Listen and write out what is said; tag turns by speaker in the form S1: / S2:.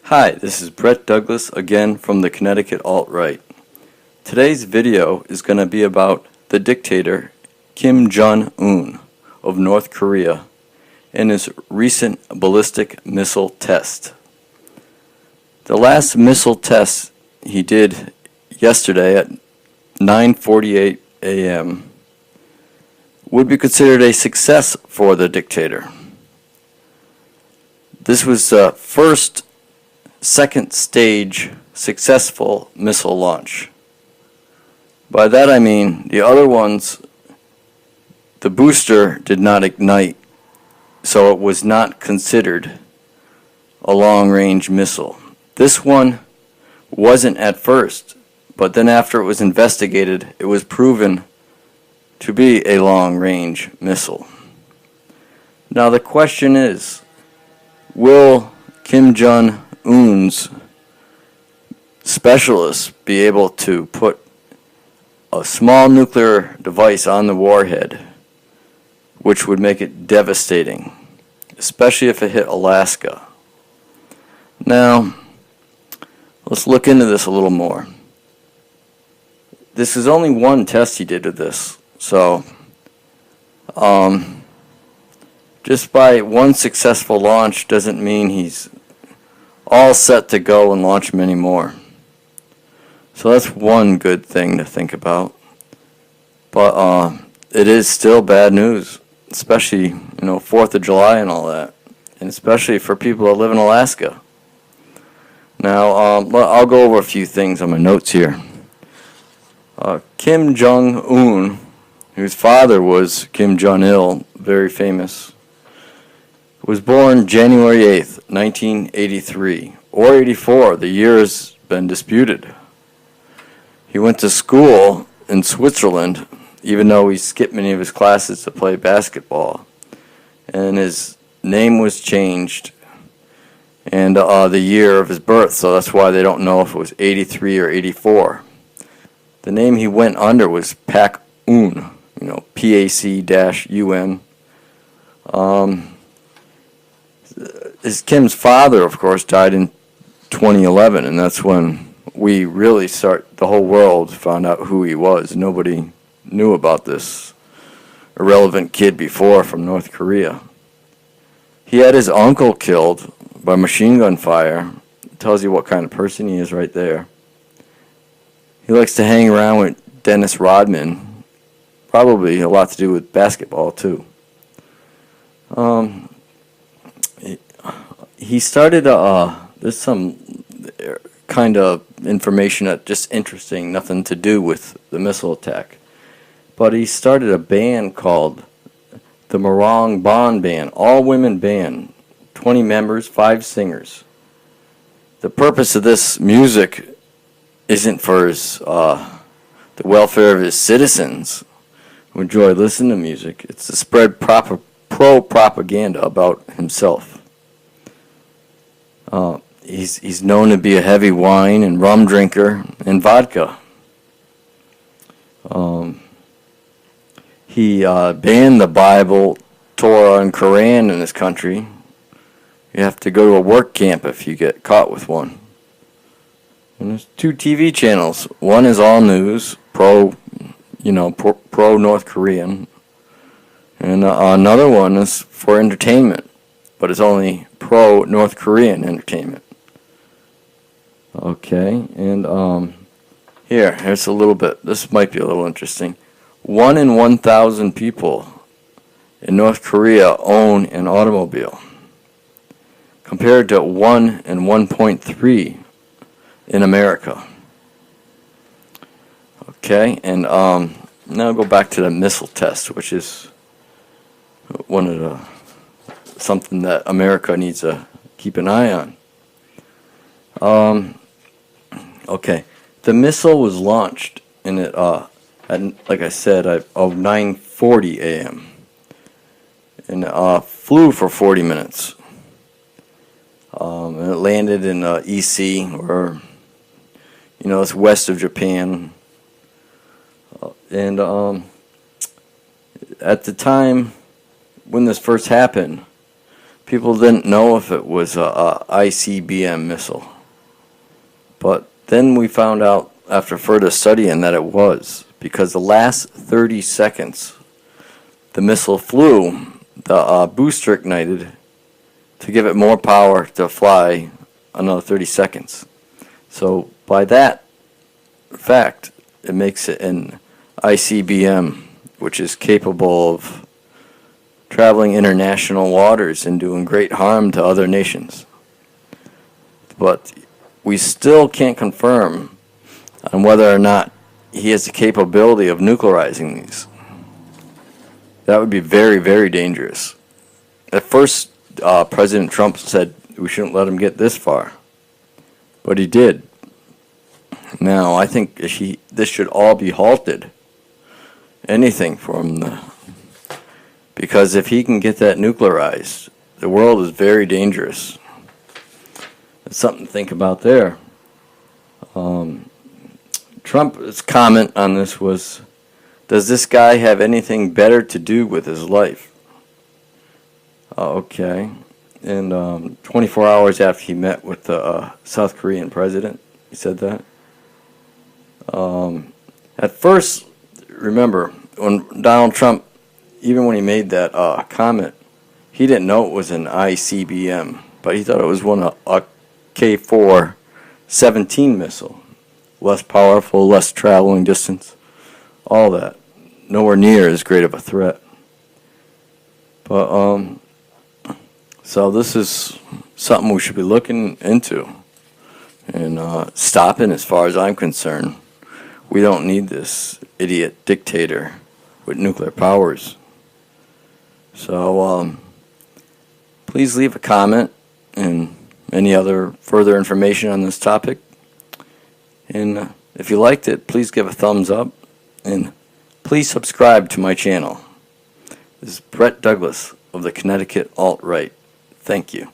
S1: Hi, this is Brett Douglas again from the Connecticut Alt-Right. Today's video is going to be about the dictator Kim Jong-un of North Korea and his recent ballistic missile test. The last missile test he did yesterday at 9:48 a.m. would be considered a success for the dictator. This was the first second stage successful missile launch. By that I mean the other ones, the booster did not ignite, so it was not considered a long-range missile. This one wasn't at first, but then after it was investigated, it was proven to be a long-range missile. Now the question is, will Kim Jong-un's specialists be able to put a small nuclear device on the warhead, which would make it devastating, especially if it hit Alaska? Now, let's look into this a little more. This is only one test he did of this, so just by one successful launch doesn't mean he's all set to go and launch many more. So that's one good thing to think about. But it is still bad news, especially 4th of July and all that, and especially for people that live in Alaska. Now I'll go over a few things on my notes here. Kim Jong-un, whose father was Kim Jong-il, very famous, was born January 8th, 1983, or 84. The year has been disputed. He went to school in Switzerland, even though he skipped many of his classes to play basketball. And his name was changed and the year of his birth, so that's why they don't know if it was 83 or 84. The name he went under was Pak-un, Pac-un. Kim's father, of course, died in 2011, and that's when the whole world found out who he was. Nobody knew about this irrelevant kid before from North Korea. He had his uncle killed by machine gun fire. It tells you what kind of person he is right there. He likes to hang around with Dennis Rodman, probably a lot to do with basketball too. He started there's some kind of information that just interesting, nothing to do with the missile attack. But he started a band called the Marong Bond Band, all-women band, 20 members, 5 singers. The purpose of this music isn't for the welfare of his citizens who enjoy listening to music. It's to spread pro-propaganda about himself. He's known to be a heavy wine and rum drinker and vodka. He banned the Bible, Torah, and Quran in this country. You have to go to a work camp if you get caught with one. And there's 2 TV channels. One is all news, pro North Korean, and another one is for entertainment, but it's only pro North Korean entertainment. Okay, and here's a little bit. This might be a little interesting. 1 in 1,000 people in North Korea own an automobile, compared to 1 in 1.3 in America. Okay, and now go back to the missile test, which is something that America needs to keep an eye on. Okay, the missile was launched at, like I said, of 9:40 a.m. and flew for 40 minutes. And it landed in EC, or it's west of Japan. And at the time when this first happened, people didn't know if it was a ICBM missile. But then we found out after further studying that it was, because the last 30 seconds the missile flew, the booster ignited to give it more power to fly another 30 seconds. So by that fact, it makes it an ICBM, which is capable of traveling international waters and doing great harm to other nations. But we still can't confirm on whether or not he has the capability of nuclearizing these. That would be very, very dangerous. At first, President Trump said we shouldn't let him get this far, but he did. Now, I think this should all be halted. Anything from because if he can get that nuclearized, the world is very dangerous. That's something to think about there. Trump's comment on this was, does this guy have anything better to do with his life? Okay. And 24 hours after he met with the South Korean president, he said that. At first, remember, when Donald Trump, even when he made that comment, he didn't know it was an ICBM, but he thought it was a K-4-17 missile. Less powerful, less traveling distance, all that. Nowhere near as great of a threat. But, so this is something we should be looking into and stopping as far as I'm concerned. We don't need this idiot dictator with nuclear powers. So please leave a comment and any other further information on this topic. And if you liked it, please give a thumbs up and please subscribe to my channel. This is Brett Douglas of the Connecticut Alt-Right. Thank you.